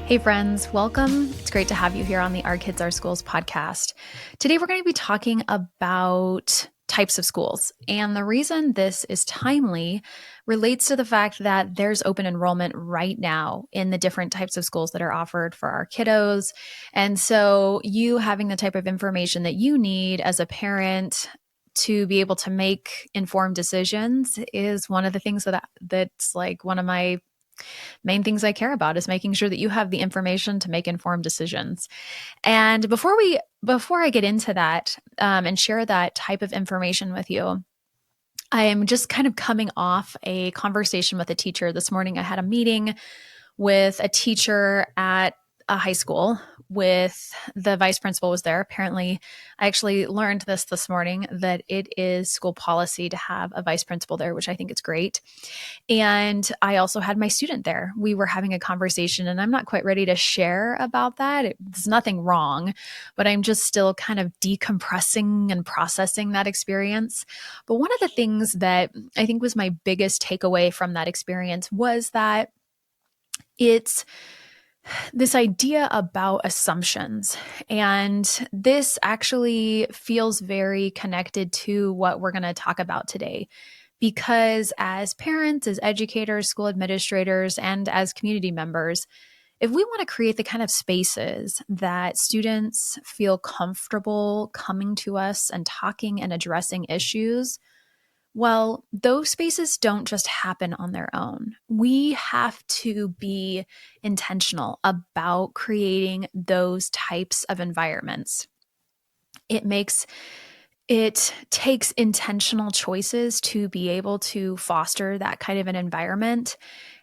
Hey friends, welcome. It's great to have you here on the Our Kids, Our Schools podcast. Today we're going to be talking about types of schools. And the reason this is timely relates to the fact that there's open enrollment right now in the different types of schools that are offered for our kiddos. And so you having the type of information that you need as a parent to be able to make informed decisions is one of the things that's like one of my main things I care about, is making sure that you have the information to make informed decisions. And before I get into that and share that type of information with you, I am just kind of coming off a conversation with a teacher this morning. I had a meeting with a teacher at a high school with the vice principal was there. Apparently, I actually learned this morning that it is school policy to have a vice principal there, which I think is great. And I also had my student there. We were having a conversation, and I'm not quite ready to share about that. There's nothing wrong, but I'm just still kind of decompressing and processing that experience. But one of the things that I think was my biggest takeaway from that experience was that it's this idea about assumptions. And this actually feels very connected to what we're going to talk about today. Because as parents, as educators, school administrators, and as community members, if we want to create the kind of spaces that students feel comfortable coming to us and talking and addressing issues, well, those spaces don't just happen on their own. We have to be intentional about creating those types of environments. It takes intentional choices to be able to foster that kind of an environment.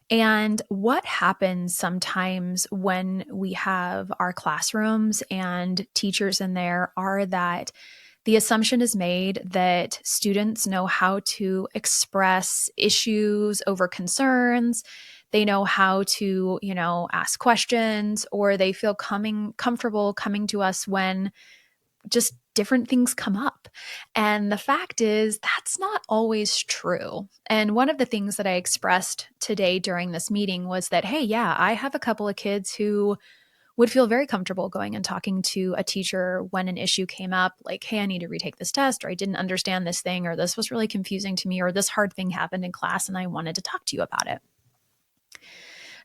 And what happens sometimes when we have our classrooms and teachers in there are that the assumption is made that students know how to express issues over concerns. They know how to, ask questions, or they feel comfortable coming to us when just different things come up. And the fact is, that's not always true. And one of the things that I expressed today during this meeting was that, hey, yeah, I have a couple of kids who would feel very comfortable going and talking to a teacher when an issue came up, like, hey, I need to retake this test, or I didn't understand this thing, or this was really confusing to me, or this hard thing happened in class and I wanted to talk to you about it.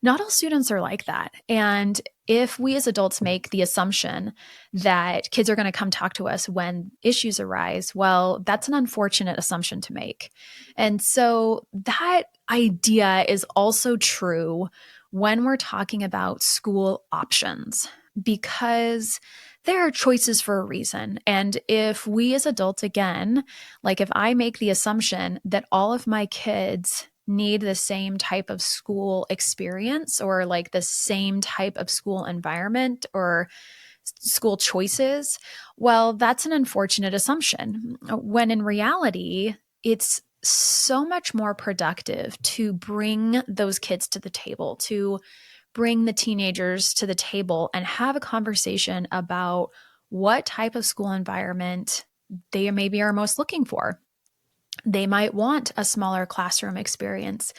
Not all students are like that. And if we as adults make the assumption that kids are going to come talk to us when issues arise, well, that's an unfortunate assumption to make. And so that idea is also true when we're talking about school options, because there are choices for a reason. And if we as adults, again, like if I make the assumption that all of my kids need the same type of school experience, or like the same type of school environment or school choices, well, that's an unfortunate assumption. When in reality, it's so much more productive to bring those kids to the table, to bring the teenagers to the table and have a conversation about what type of school environment they maybe are most looking for. They might want a smaller classroom experience.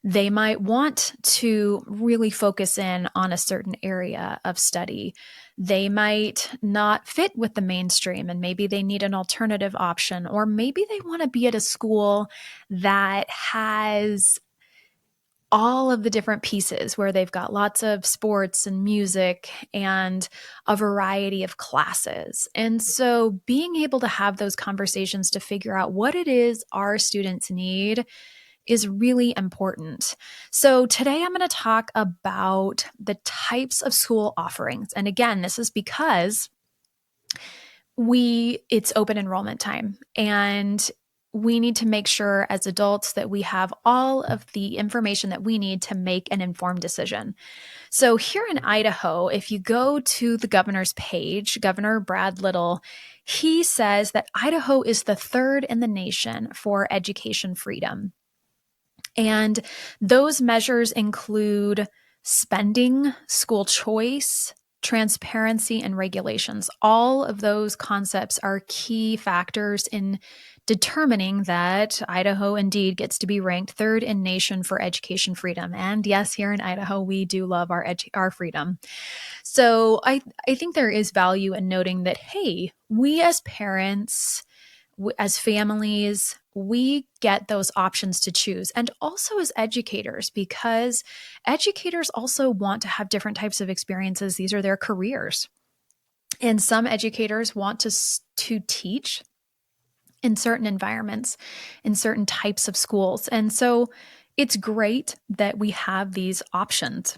They might want to really focus in on a certain area of study. They might not fit with the mainstream, and maybe they need an alternative option, or maybe they want to be at a school that has all of the different pieces where they've got lots of sports and music and a variety of classes. And so being able to have those conversations to figure out what it is our students need is really important. So today I'm going to talk about the types of school offerings. And again, this is because it's open enrollment time, and we need to make sure as adults that we have all of the information that we need to make an informed decision. So here in Idaho, if you go to the governor's page, Governor Brad Little, he says that Idaho is the third in the nation for education freedom. And those measures include spending, school choice, transparency, and regulations. All of those concepts are key factors in determining that Idaho indeed gets to be ranked third in nation for education freedom. And yes, here in Idaho, we do love our freedom. So I think there is value in noting that, hey, we as parents, as families, we get those options to choose. And also as educators, because educators also want to have different types of experiences. These are their careers. And some educators want to teach in certain environments, in certain types of schools. And so it's great that we have these options.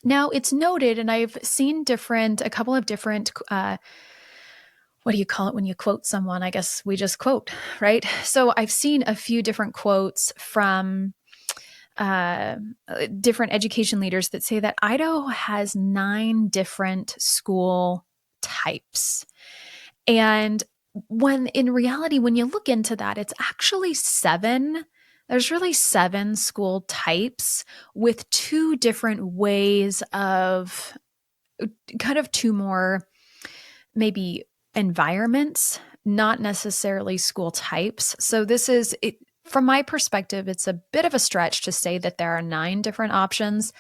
Now, it's noted, and I've seen a couple of different, what do you call it when you quote someone? I guess we just quote, right? So I've seen a few different quotes from different education leaders that say that Idaho has 9 different school types. And when in reality, when you look into that, it's actually 7. There's really 7 school types with 2 different ways of kind of 2 more maybe environments, not necessarily school types. So this is it. From my perspective, it's a bit of a stretch to say that there are 9 different options.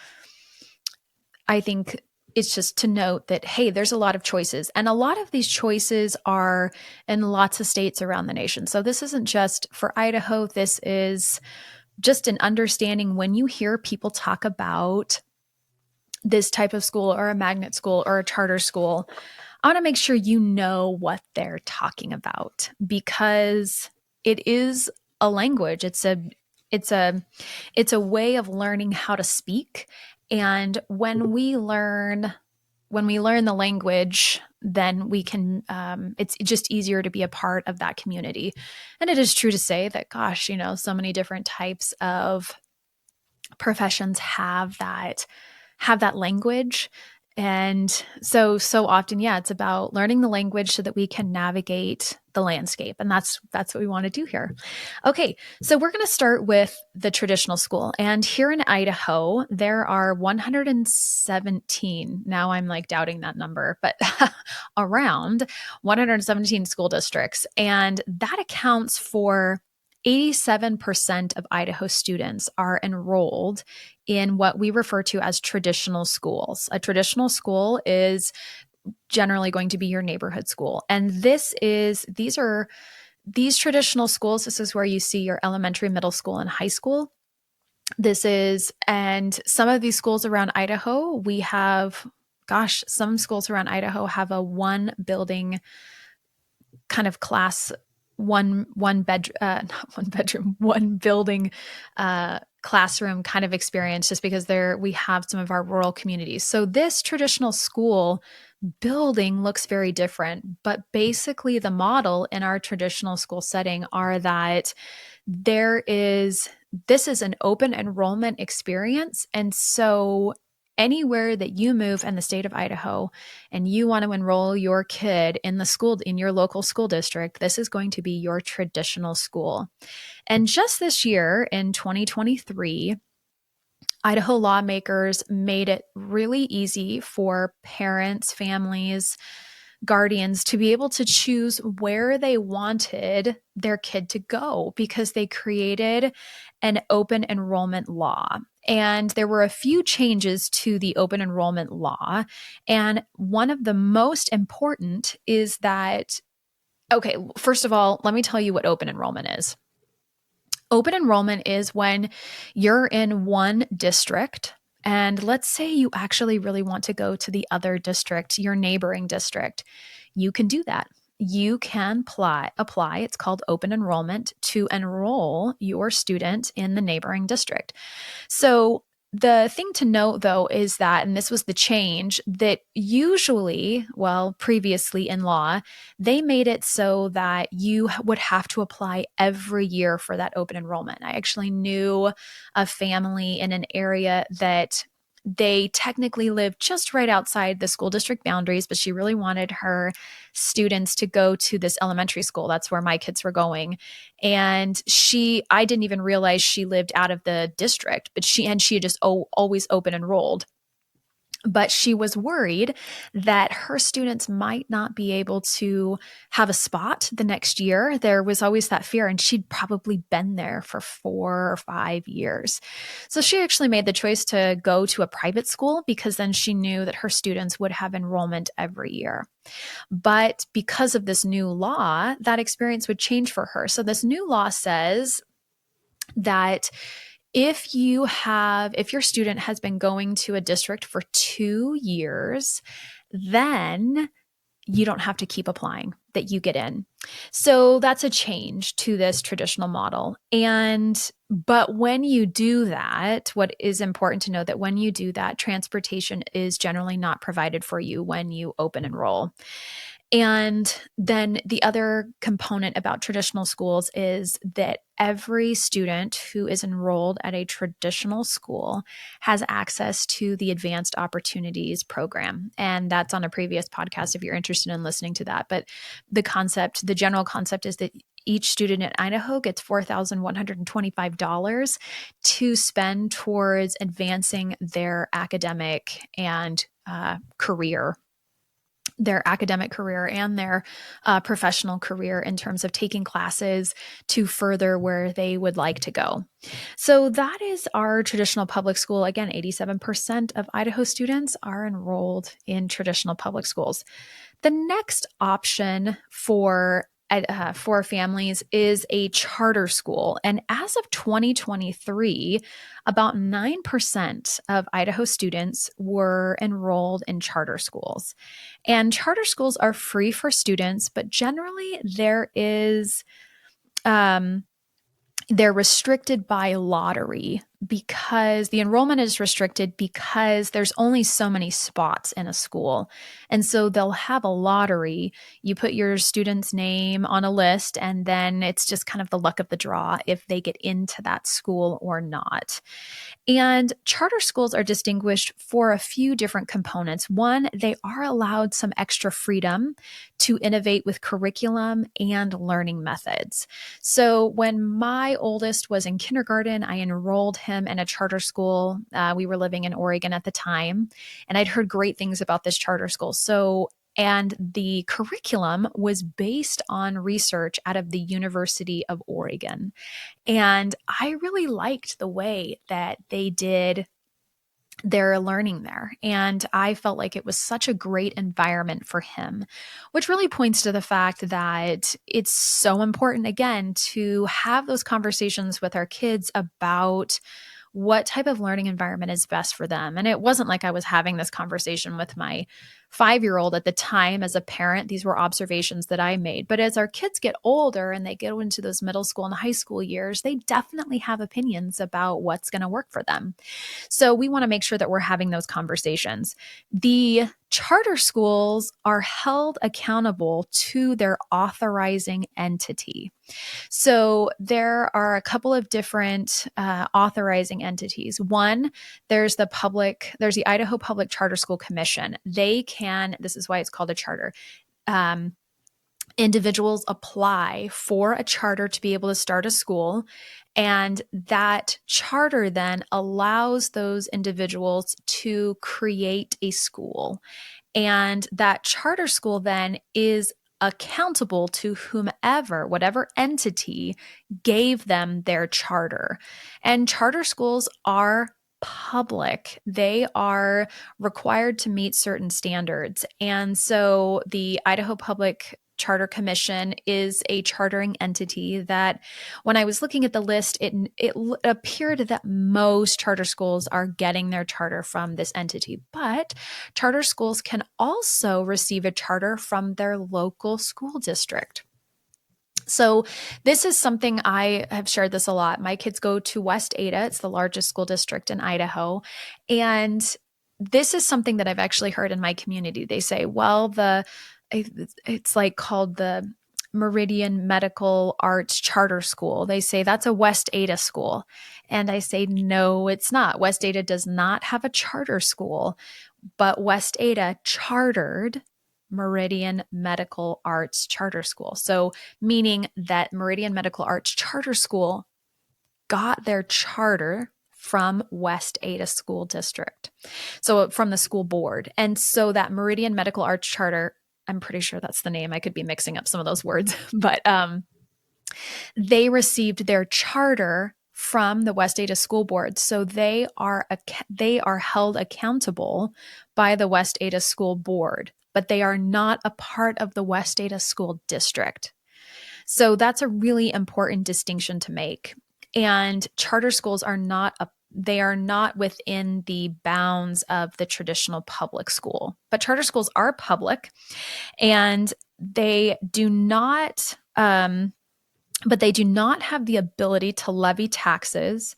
I think it's just to note that, hey, there's a lot of choices. And a lot of these choices are in lots of states around the nation. So this isn't just for Idaho. This is just an understanding when you hear people talk about this type of school or a magnet school or a charter school, I want to make sure you know what they're talking about, because it is a language. It's a way of learning how to speak. And when we learn the language, then we can, it's just easier to be a part of that community. And it is true to say that, gosh, so many different types of professions have that language. And so often, yeah, it's about learning the language so that we can navigate the landscape. And that's what we want to do here. Okay, so we're going to start with the traditional school. And here in Idaho, there are 117. Now I'm like doubting that number, but around 117 school districts. And that accounts for 87% of Idaho students are enrolled in what we refer to as traditional schools. A traditional school is generally going to be your neighborhood school. And these traditional schools, this is where you see your elementary, middle school, and high school. And some of these schools around Idaho, we have, some schools around Idaho have a one building kind of class, one building classroom kind of experience, just because we have some of our rural communities. So this traditional school building looks very different, but basically the model in our traditional school setting are that this is an open enrollment experience. And so anywhere that you move in the state of Idaho and you want to enroll your kid in your local school district, this is going to be your traditional school. And just this year in 2023, Idaho lawmakers made it really easy for parents, families, guardians to be able to choose where they wanted their kid to go, because they created an open enrollment law. And there were a few changes to the open enrollment law. And one of the most important is that, okay, first of all, let me tell you what open enrollment is. Open enrollment is when you're in one district, and let's say you actually really want to go to the other district, your neighboring district. You can do that. You can apply. It's called open enrollment to enroll your student in the neighboring district. So the thing to note, though, is that, and this was the change, that previously in law, they made it so that you would have to apply every year for that open enrollment. I actually knew a family in an area that they technically lived just right outside the school district boundaries, but she really wanted her students to go to this elementary school. That's where my kids were going. And I didn't even realize she lived out of the district, but she had just always open enrolled. But she was worried that her students might not be able to have a spot the next year. There was always that fear, and she'd probably been there for 4 or 5 years. So she actually made the choice to go to a private school because then she knew that her students would have enrollment every year. But because of this new law, that experience would change for her. So this new law says that if your student has been going to a district for 2 years, then you don't have to keep applying, that you get in. So that's a change to this traditional model. But when you do that, what is important to know that when you do that, transportation is generally not provided for you when you open enroll. And then the other component about traditional schools is that every student who is enrolled at a traditional school has access to the Advanced Opportunities Program. And that's on a previous podcast if you're interested in listening to that. But the general concept is that each student in Idaho gets $4,125 to spend towards advancing their academic and career and their professional career in terms of taking classes to further where they would like to go. So that is our traditional public school. Again, 87% of Idaho students are enrolled in traditional public schools. The next option for families is a charter school. And as of 2023, about 9% of Idaho students were enrolled in charter schools. And charter schools are free for students, but generally they're restricted by lottery because the enrollment is restricted because there's only so many spots in a school. And so they'll have a lottery. You put your student's name on a list, and then it's just kind of the luck of the draw if they get into that school or not. And charter schools are distinguished for a few different components. One, they are allowed some extra freedom to innovate with curriculum and learning methods. So when my oldest was in kindergarten, I enrolled him in a charter school. We were living in Oregon at the time, and I'd heard great things about this charter school. And the curriculum was based on research out of the University of Oregon. And I really liked the way that they did their learning there. And I felt like it was such a great environment for him, which really points to the fact that it's so important, again, to have those conversations with our kids about what type of learning environment is best for them. And it wasn't like I was having this conversation with my 5-year-old at the time as a parent. These were observations that I made. But as our kids get older and they go into those middle school and high school years, they definitely have opinions about what's going to work for them. So we want to make sure that we're having those conversations. The charter schools are held accountable to their authorizing entity. So there are a couple of different authorizing entities. One, there's the Idaho Public Charter School Commission. This is why it's called a charter. Individuals apply for a charter to be able to start a school, and that charter then allows those individuals to create a school. And that charter school then is accountable to whatever entity gave them their charter. And charter schools are public. They are required to meet certain standards. And so the Idaho Public Charter Commission is a chartering entity that, when I was looking at the list, it appeared that most charter schools are getting their charter from this entity. But charter schools can also receive a charter from their local school district. So this is something I have shared this a lot. My kids go to West Ada. It's the largest school district in Idaho. And this is something that I've actually heard in my community. They say, well, it's like called the Meridian Medical Arts Charter School. They say that's a West Ada school. And I say, no, it's not. West Ada does not have a charter school, but West Ada chartered Meridian Medical Arts Charter School. So meaning that Meridian Medical Arts Charter School got their charter from West Ada School District. So from the school board. And so that Meridian Medical Arts Charter, I'm pretty sure that's the name. I could be mixing up some of those words, but they received their charter from the West Ada School Board. So they are held accountable by the West Ada School Board, but they are not a part of the West Ada School District. So that's a really important distinction to make. And charter schools are not within the bounds of the traditional public school. But charter schools are public, and they do not but they do not have the ability to levy taxes.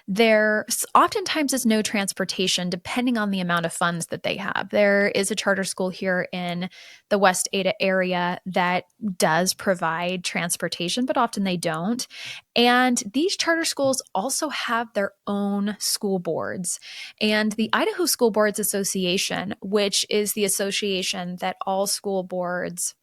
There oftentimes is no transportation depending on the amount of funds that they have. There is a charter school here in the West Ada area that does provide transportation, but often they don't. And these charter schools also have their own school boards. And the Idaho School Boards Association, which is the association that all school boards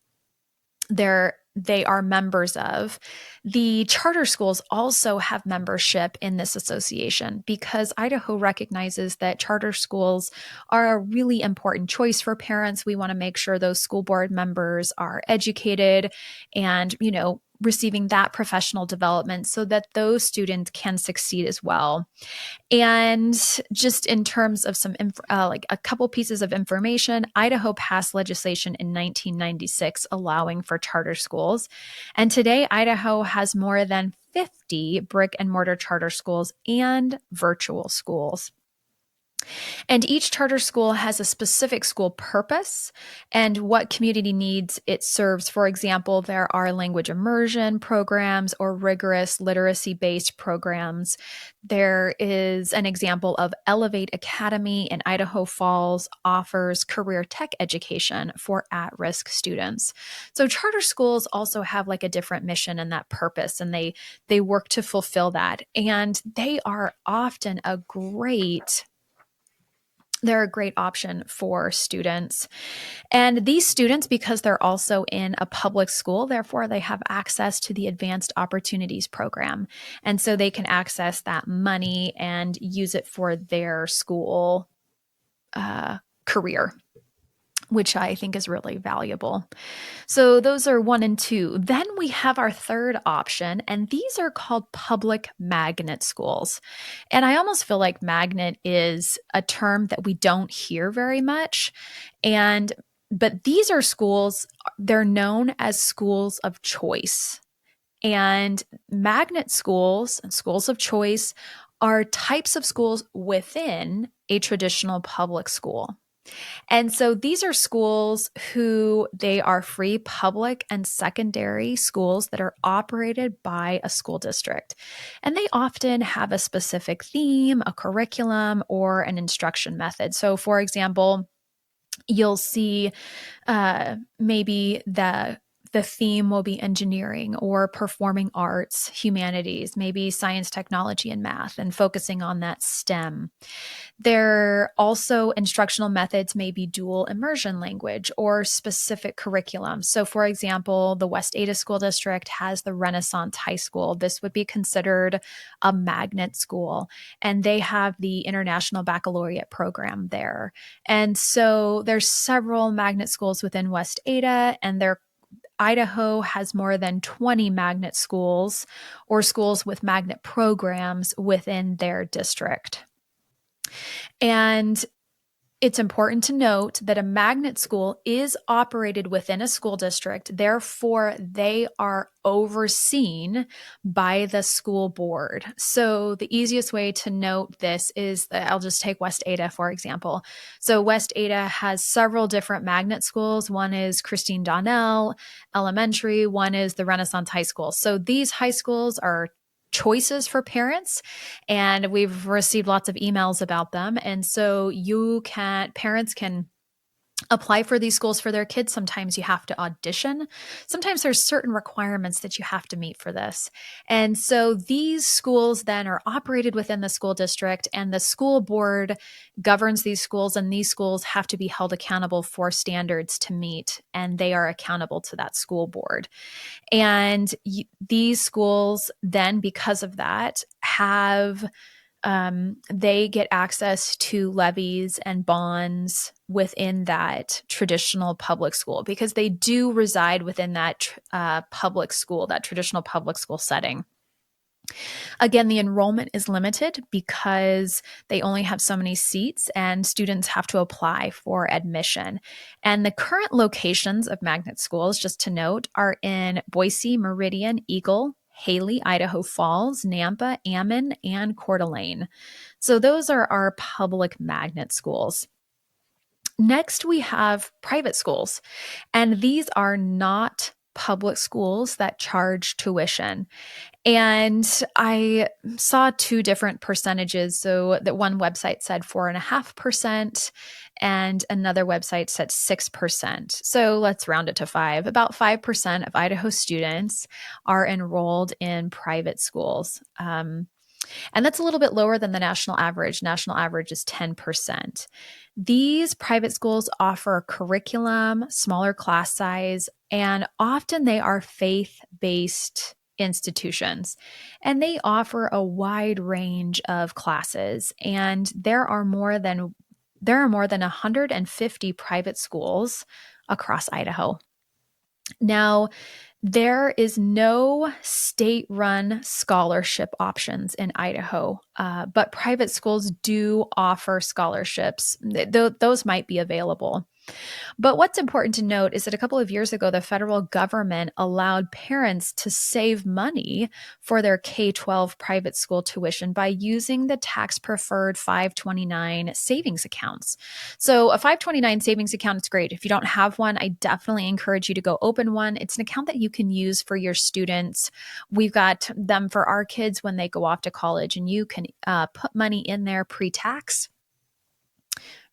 they are members of. The charter schools also have membership in this association because Idaho recognizes that charter schools are a really important choice for parents. We want to make sure those school board members are educated and, receiving that professional development so that those students can succeed as well. And just in terms of some like a couple pieces of information, Idaho passed legislation in 1996 allowing for charter schools. And today, Idaho has more than 50 brick and mortar charter schools and virtual schools. And each charter school has a specific school purpose and what community needs it serves. For example, there are language immersion programs or rigorous literacy-based programs. There is an example of Elevate Academy in Idaho Falls offers career tech education for at-risk students. So charter schools also have like a different mission and that purpose, and they work to fulfill that. And they are often they're a great option for students. And these students, because they're also in a public school, therefore they have access to the Advanced Opportunities Program. And so they can access that money and use it for their school career, which I think is really valuable. So those are 1 and 2. Then we have our third option, and these are called public magnet schools. And I almost feel like magnet is a term that we don't hear very much. But these are schools, they're known as schools of choice. And magnet schools and schools of choice are types of schools within a traditional public school. And so these are schools they are free public and secondary schools that are operated by a school district. And they often have a specific theme, a curriculum, or an instruction method. So for example, you'll see maybe the theme will be engineering or performing arts, humanities, maybe science, technology, and math, and focusing on that STEM. There also instructional methods may be dual immersion language or specific curriculum. So for example, the West Ada School District has the Renaissance High School. This would be considered a magnet school, and they have the International Baccalaureate program there. And so there's several magnet schools within West Ada, and Idaho has more than 20 magnet schools or schools with magnet programs within their district. And it's important to note that a magnet school is operated within a school district. Therefore, they are overseen by the school board. So the easiest way to note this is I'll just take West Ada, for example. So West Ada has several different magnet schools. One is Christine Donnell Elementary. One is the Renaissance High School. So these high schools are choices for parents, and we've received lots of emails about them. And so parents can apply for these schools for their kids. Sometimes you have to audition. Sometimes there's certain requirements that you have to meet for this. And so these schools then are operated within the school district, and the school board governs these schools, and these schools have to be held accountable for standards to meet, and they are accountable to that school board. And these schools then, because of that, have they get access to levies and bonds within that traditional public school because they do reside within that public school, that traditional public school setting. Again, the enrollment is limited because they only have so many seats and students have to apply for admission. And the current locations of magnet schools, just to note, are in Boise, Meridian, Eagle, Haley, Idaho Falls, Nampa, Ammon, and Coeur d'Alene. So those are our public magnet schools. Next, we have private schools, and these are not public schools that charge tuition. And I saw two different percentages. So that one website said 4.5%, and another website said 6%. So let's round it to 5. About 5% of Idaho students are enrolled in private schools. And that's a little bit lower than the national average. National average is 10%. These private schools offer curriculum, smaller class size, and often they are faith-based institutions. And they offer a wide range of classes. And there are more than 150 private schools across Idaho. Now, there is no state-run scholarship options in Idaho, but private schools do offer scholarships. Those might be available. But what's important to note is that a couple of years ago, the federal government allowed parents to save money for their K-12 private school tuition by using the tax-preferred 529 savings accounts. So a 529 savings account is great. If you don't have one, I definitely encourage you to go open one. It's an account that you can use for your students. We've got them for our kids when they go off to college, and you can put money in there pre-tax.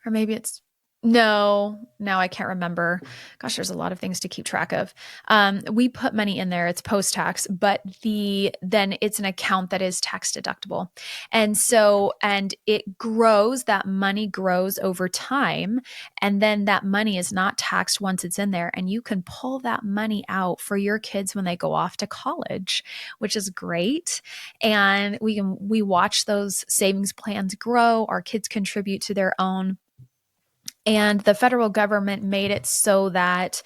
Or maybe it's no, now I can't remember. Gosh, there's a lot of things to keep track of. We put money in there. It's post-tax, but then it's an account that is tax deductible. And it grows, that money grows over time. And then that money is not taxed once it's in there. And you can pull that money out for your kids when they go off to college, which is great. And we watch those savings plans grow. Our kids contribute to their own. And the federal government made it so that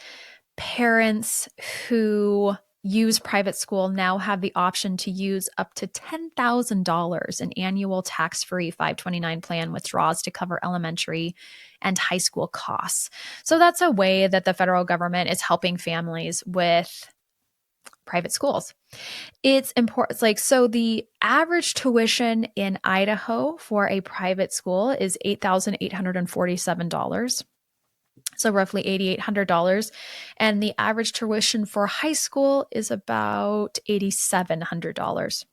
parents who use private school now have the option to use up to $10,000 in annual tax-free 529 plan withdrawals to cover elementary and high school costs. So that's a way that the federal government is helping families with private schools. It's important. So the average tuition in Idaho for a private school is $8,847. So roughly $8,800. And the average tuition for high school is about $8,700.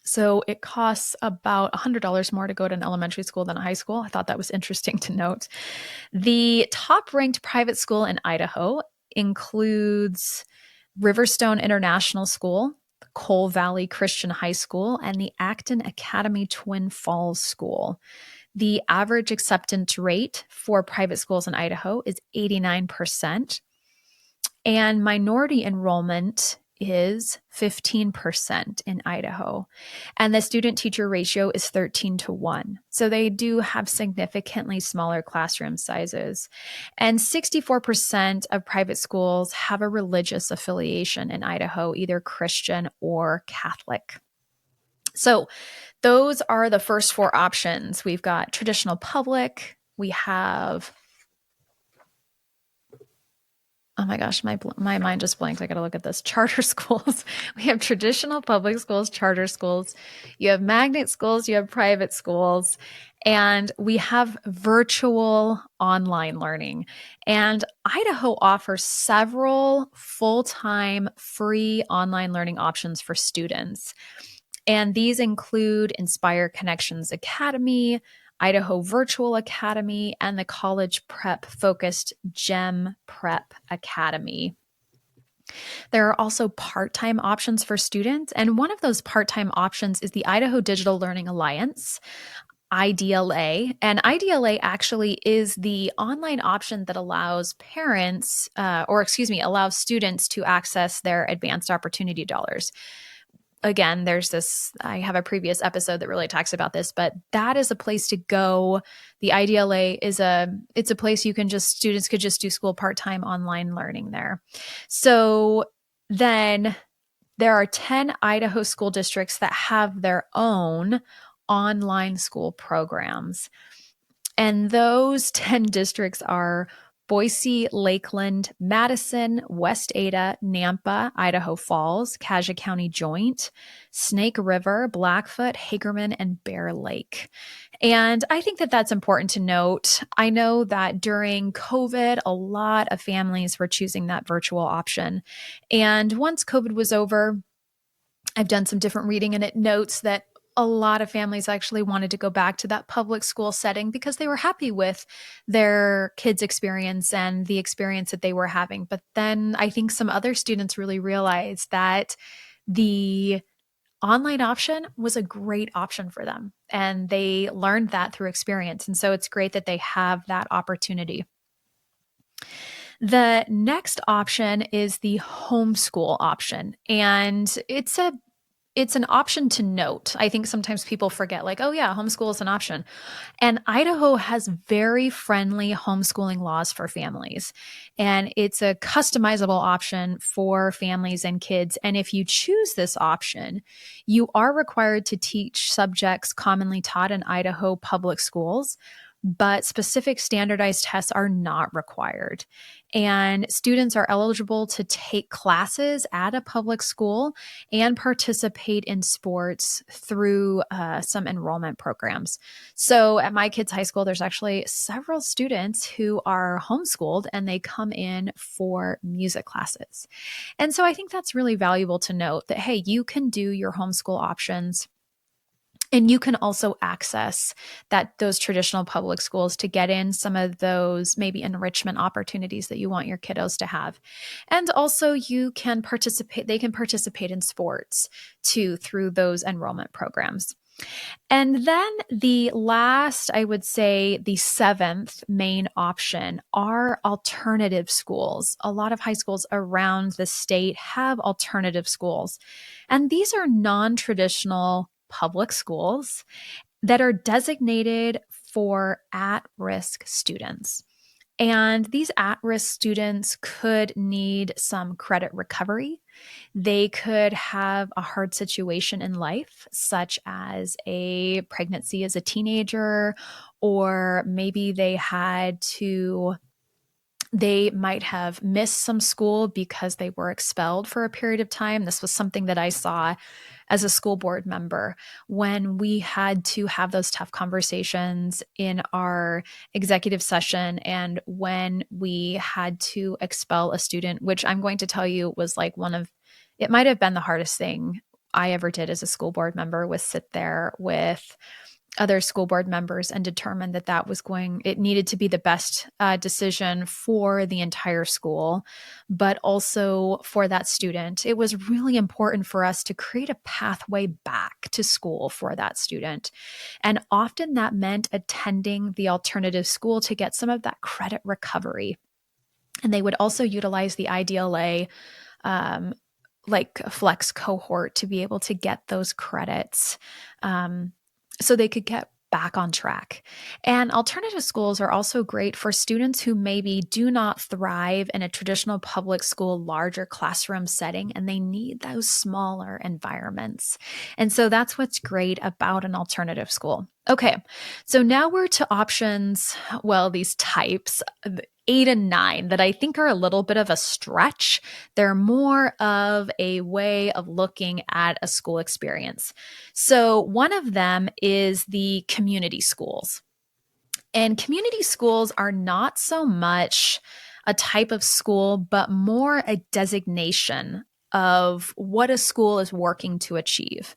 So it costs about $100 more to go to an elementary school than a high school. I thought that was interesting to note. The top-ranked private school in Idaho includes Riverstone International School, Coal Valley Christian High School, and the Acton Academy Twin Falls School. The average acceptance rate for private schools in Idaho is 89%, and minority enrollment is 15% in Idaho. And the student-teacher ratio is 13:1. So they do have significantly smaller classroom sizes. And 64% of private schools have a religious affiliation in Idaho, either Christian or Catholic. So those are the first four options. We've got traditional public. We have oh my gosh, my mind just blanked. I got to look at this. Charter schools. We have traditional public schools, charter schools. You have magnet schools, you have private schools, and we have virtual online learning. And Idaho offers several full-time free online learning options for students. And these include Inspire Connections Academy, Idaho Virtual Academy, and the college prep focused GEM Prep Academy. There are also part-time options for students, and one of those part-time options is the Idaho Digital Learning Alliance, IDLA. And IDLA actually is the online option that allows allows students to access their advanced opportunity dollars. again, I have a previous episode that really talks about this, but that is a place to go. The IDLA it's a place students could just do school part-time online learning there. So then there are 10 Idaho school districts that have their own online school programs. And those 10 districts are Boise, Lakeland, Madison, West Ada, Nampa, Idaho Falls, Cassia County Joint, Snake River, Blackfoot, Hagerman, and Bear Lake. And I think that that's important to note. I know that during COVID, a lot of families were choosing that virtual option. And once COVID was over, I've done some different reading, and it notes that a lot of families actually wanted to go back to that public school setting because they were happy with their kids' experience and the experience that they were having. But then I think some other students really realized that the online option was a great option for them, and they learned that through experience. And so it's great that they have that opportunity. The next option is the homeschool option, and it's an option to note. I think sometimes people forget, like, oh yeah, homeschool is an option. And Idaho has very friendly homeschooling laws for families. And it's a customizable option for families and kids. And if you choose this option, you are required to teach subjects commonly taught in Idaho public schools, but specific standardized tests are not required. And students are eligible to take classes at a public school and participate in sports through some enrollment programs. So at my kids' high school, there's actually several students who are homeschooled, and they come in for music classes. And so I think that's really valuable to note that, hey, you can do your homeschool options, and you can also access those traditional public schools to get in some of those maybe enrichment opportunities that you want your kiddos to have. And also they can participate in sports too through those enrollment programs. And then the last, I would say the seventh main option are alternative schools. A lot of high schools around the state have alternative schools. And these are non-traditional public schools that are designated for at-risk students. And these at-risk students could need some credit recovery. They could have a hard situation in life, such as a pregnancy as a teenager, or maybe they might have missed some school because they were expelled for a period of time. This was something that I saw as a school board member when we had to have those tough conversations in our executive session, and when we had to expel a student, which I'm going to tell you was like it might have been the hardest thing I ever did as a school board member, was sit there with other school board members and determined it needed to be the best decision for the entire school, but also for that student. It was really important for us to create a pathway back to school for that student. And often that meant attending the alternative school to get some of that credit recovery. And they would also utilize the IDLA, like a flex cohort, to be able to get those credits. So they could get back on track. And alternative schools are also great for students who maybe do not thrive in a traditional public school, larger classroom setting, and they need those smaller environments. And so that's what's great about an alternative school. Okay, so now we're to options, these types, 8 and 9, that I think are a little bit of a stretch. They're more of a way of looking at a school experience. So one of them is the community schools. And community schools are not so much a type of school, but more a designation of what a school is working to achieve.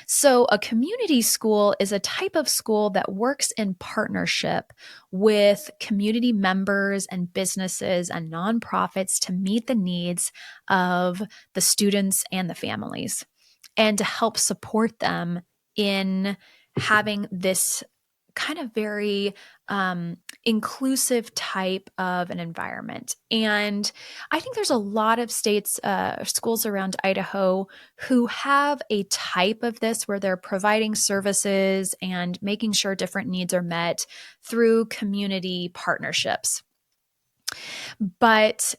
So a community school is a type of school that works in partnership with community members and businesses and nonprofits to meet the needs of the students and the families, and to help support them in having this kind of very inclusive type of an environment. And I think there's a lot of states, schools around Idaho who have a type of this where they're providing services and making sure different needs are met through community partnerships. But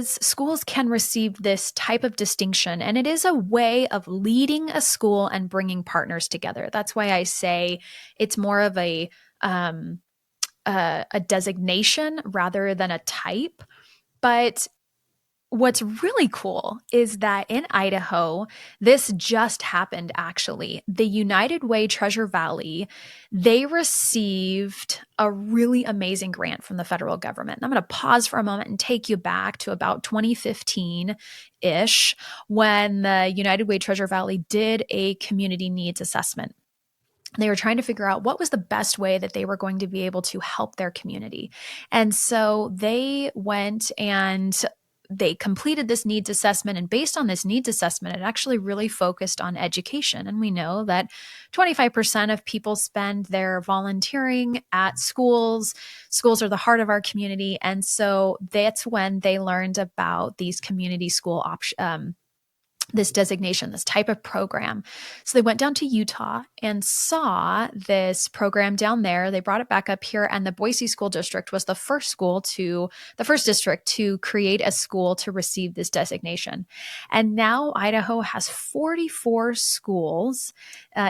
schools can receive this type of distinction, and it is a way of leading a school and bringing partners together. That's why I say it's more of um, a designation rather than a type. But what's really cool is that in Idaho, this just happened actually. The United Way Treasure Valley, they received a really amazing grant from the federal government. And I'm going to pause for a moment and take you back to about 2015-ish when the United Way Treasure Valley did a community needs assessment. They were trying to figure out what was the best way that they were going to be able to help their community. And so they went and they completed this needs assessment. And based on this needs assessment, it actually really focused on education. And we know that 25% of people spend their volunteering at schools. Schools are the heart of our community. And so that's when they learned about these community school this designation, this type of program. So they went down to Utah and saw this program down there. They brought it back up here, and the Boise School District was the first district to create a school to receive this designation. And now Idaho has 44 schools,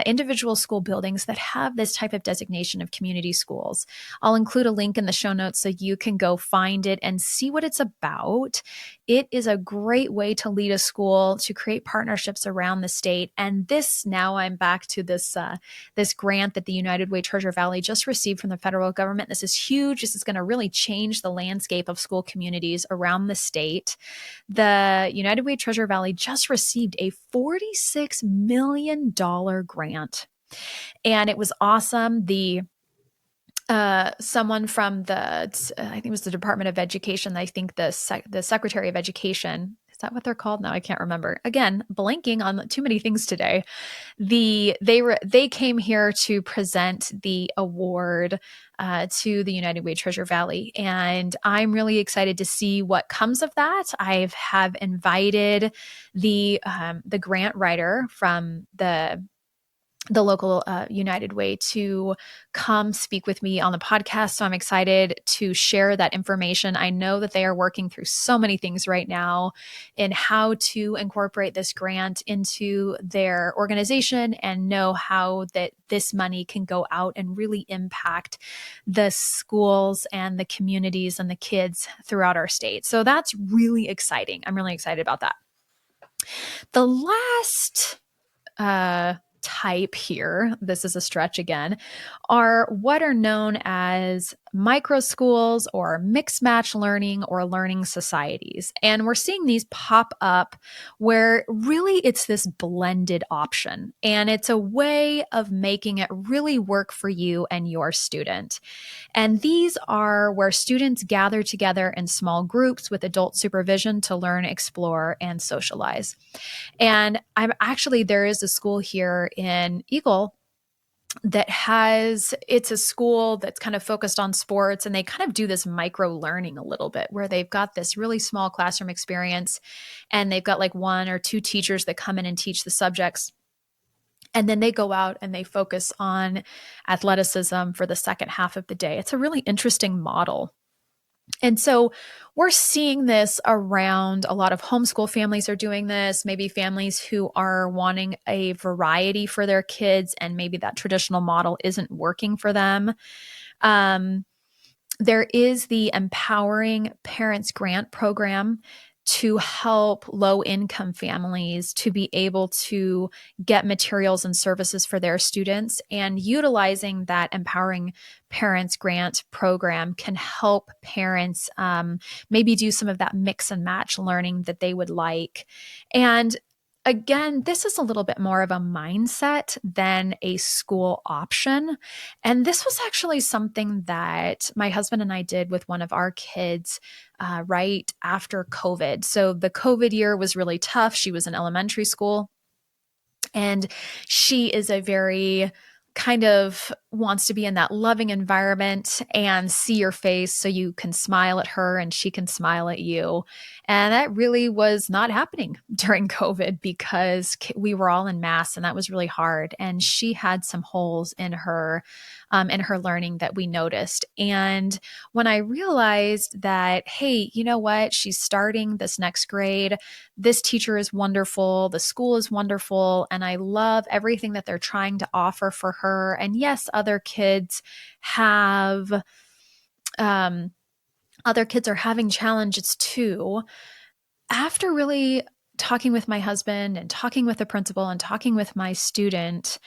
individual school buildings that have this type of designation of community schools. I'll include a link in the show notes so you can go find it and see what it's about. It is a great way to lead a school, to create partnerships around the state. And now I'm back to this grant that the United Way Treasure Valley just received from the federal government. This is huge. This is going to really change the landscape of school communities around the state. The United Way Treasure Valley just received a $46 million grant. And it was awesome. Someone from I think it was the Department of Education. I think the Secretary of Education, is that what they're called? No, I can't remember. Again, blanking on too many things today. They came here to present the award to the United Way Treasure Valley, and I'm really excited to see what comes of that. I have invited the grant writer from the local United Way to come speak with me on the podcast. So I'm excited to share that information. I know that they are working through so many things right now in how to incorporate this grant into their organization and know how that this money can go out and really impact the schools and the communities and the kids throughout our state. So that's really exciting. I'm really excited about that. The last type here, this is a stretch again, are what are known as micro schools or mixed match learning or learning societies. And we're seeing these pop up where really it's this blended option. And it's a way of making it really work for you and your student. And these are where students gather together in small groups with adult supervision to learn, explore, and socialize. And there is a school here in Eagle it's a school that's kind of focused on sports, and they kind of do this micro learning a little bit where they've got this really small classroom experience and they've got like one or two teachers that come in and teach the subjects. And then they go out and they focus on athleticism for the second half of the day. It's a really interesting model. And so we're seeing this around a lot of homeschool families are doing this, maybe families who are wanting a variety for their kids, and maybe that traditional model isn't working for them. There is the Empowering Parents Grant Program to help low-income families to be able to get materials and services for their students. And utilizing that Empowering Parents Grant Program can help parents maybe do some of that mix and match learning that they would like. And again, this is a little bit more of a mindset than a school option. And this was actually something that my husband and I did with one of our kids right after COVID. So the COVID year was really tough. She was in elementary school, and she is a very kind of wants to be in that loving environment and see your face so you can smile at her and she can smile at you. And that really was not happening during COVID because we were all in masks and that was really hard. And she had some holes in her learning that we noticed. And when I realized that, hey, you know what? She's starting this next grade. This teacher is wonderful. The school is wonderful. And I love everything that they're trying to offer for her. And yes, um, other kids are having challenges too. After really talking with my husband and talking with the principal and talking with my student,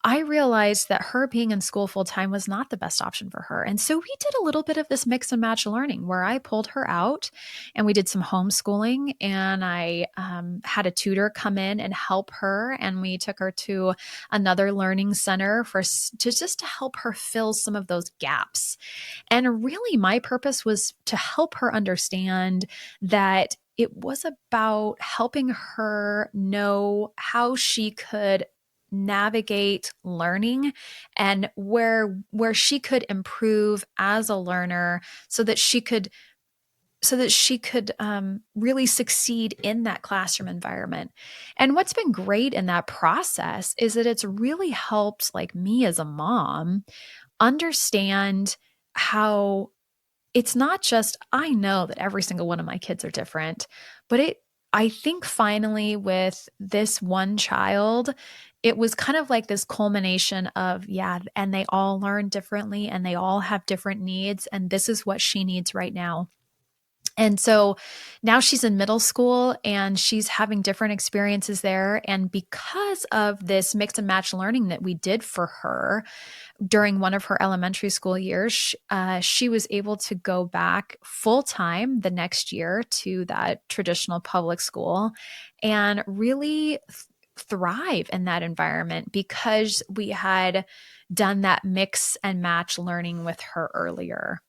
I realized that her being in school full time was not the best option for her. And so we did a little bit of this mix and match learning where I pulled her out and we did some homeschooling, and I had a tutor come in and help her. And we took her to another learning center to help her fill some of those gaps. And really, my purpose was to help her understand that it was about helping her know how she could navigate learning and where she could improve as a learner so that she could really succeed in that classroom environment. And what's been great in that process is that it's really helped, like, me as a mom understand how it's not just, I know that every single one of my kids are different, but I think finally with this one child, it was kind of like this culmination of, yeah, and they all learn differently and they all have different needs. And this is what she needs right now. And so now she's in middle school and she's having different experiences there. And because of this mix and match learning that we did for her, during one of her elementary school years, she was able to go back full time the next year to that traditional public school and really thrive in that environment because we had done that mix and match learning with her earlier.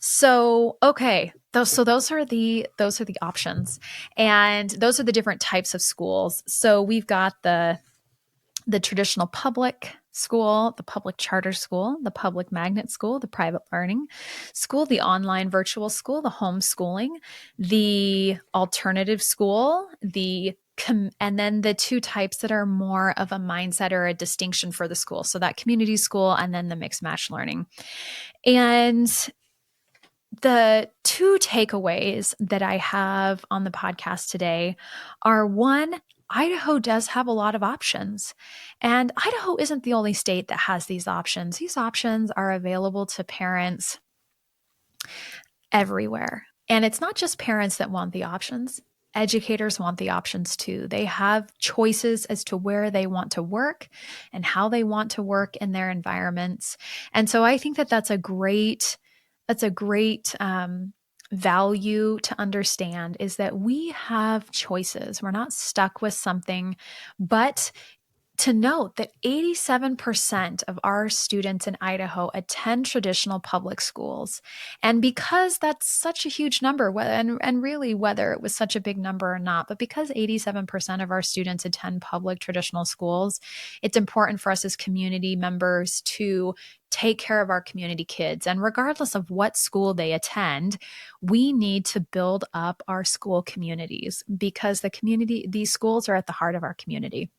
So, okay, those are the options, and those are the different types of schools. So we've got the traditional public school, the public charter school, the public magnet school, the private learning school, the online virtual school, the homeschooling, the alternative school, and then the two types that are more of a mindset or a distinction for the school. So that community school and then the mixed match learning. And the two takeaways that I have on the podcast today are, one, Idaho does have a lot of options. And Idaho isn't the only state that has these options. These options are available to parents everywhere. And it's not just parents that want the options. Educators want the options too. They have choices as to where they want to work and how they want to work in their environments. And so I think that that's a great value to understand, is that we have choices. We're not stuck with something, but to note that 87% of our students in Idaho attend traditional public schools. And because that's such a huge number, and really whether it was such a big number or not, but because 87% of our students attend public traditional schools, it's important for us as community members to take care of our community kids. And regardless of what school they attend, we need to build up our school communities because these schools are at the heart of our community.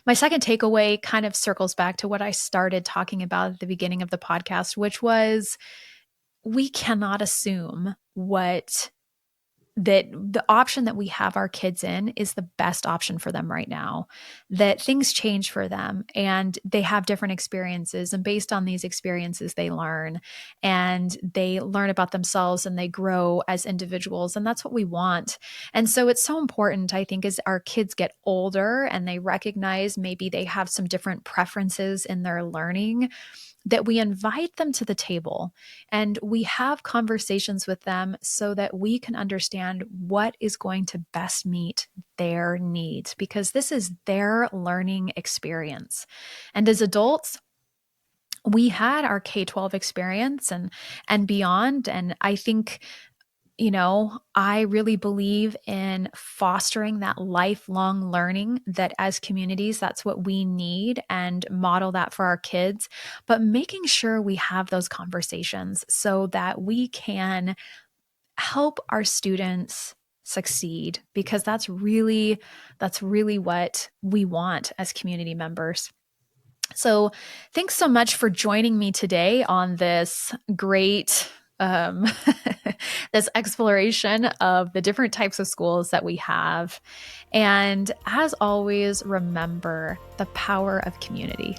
My second takeaway kind of circles back to what I started talking about at the beginning of the podcast, which was, we cannot assume that the option that we have our kids in is the best option for them right now, that things change for them and they have different experiences. And based on these experiences, they learn about themselves and they grow as individuals. And that's what we want. And so it's so important, I think, as our kids get older and they recognize maybe they have some different preferences in their learning, that we invite them to the table and we have conversations with them so that we can understand what is going to best meet their needs, because this is their learning experience. And as adults, we had our K-12 experience and beyond. And I think I really believe in fostering that lifelong learning that as communities, that's what we need, and model that for our kids, but making sure we have those conversations so that we can help our students succeed, because that's really what we want as community members. So thanks so much for joining me today on this great um, this exploration of the different types of schools that we have. And as always, remember the power of community.